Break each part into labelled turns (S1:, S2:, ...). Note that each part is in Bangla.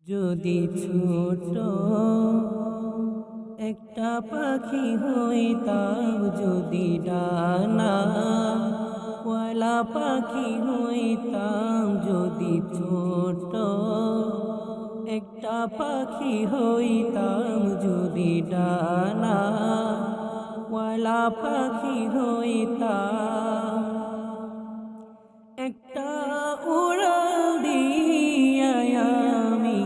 S1: যদি ছোট একটা পাখি হইতাম, যদি ডানা ওয়ালা পাখি হইতাম, যদি ছোট একটা পাখি হইতাম, যদি ডানা ওয়ালা পাখি হইতাম, একটা উড়াল দিয়া আমি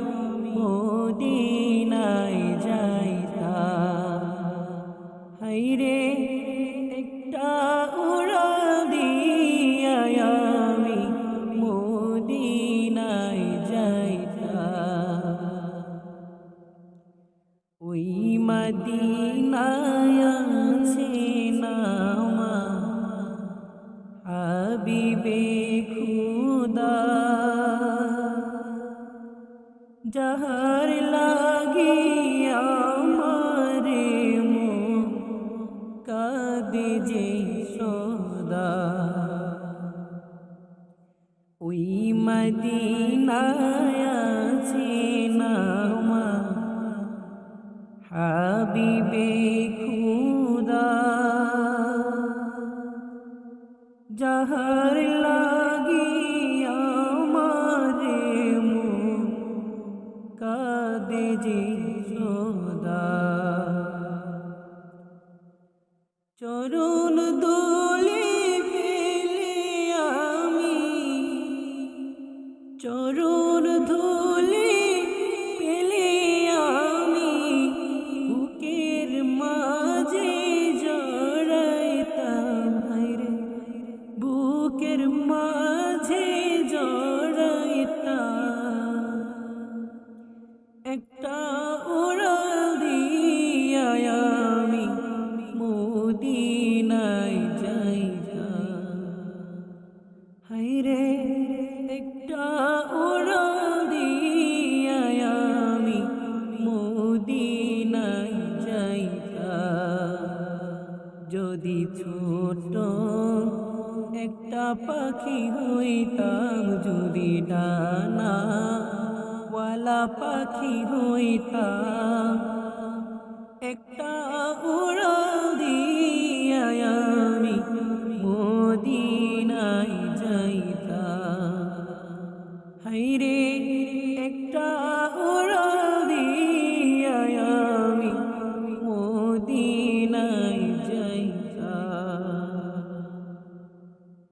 S1: মদিনায় যাইতাম। হায়রে একটা উড়াল দিয়া আমি মদিনায় যাইতাম। ওই মদিনায় আছে নামা হাবিবে খুদা, যাহার লাগিয়া আমারে মন কাঁদে যে সদা। ওই মদিনায় আছে নামা হাবিবে খুদা, যাহার লাগিয়া আমারে মন কাঁদে যে সদা। চরণ দোলে পেলে আমি, চরণ ধুলে পেলে আমি, বুকের মাঝে জড়াইতাম। হায়রে বুকের মাঝে জড়াইতাম, একটা উড়াল দিয়া আমি মদিনায় যাইতাম। হায়রে একটা উড়াল দিয়া আমি মদিনায় যাইতাম। যদি ছোট একটা পাখি হইতাম, যদি ডানা ওয়ালা পাখি হইতাম, একটা উড়াল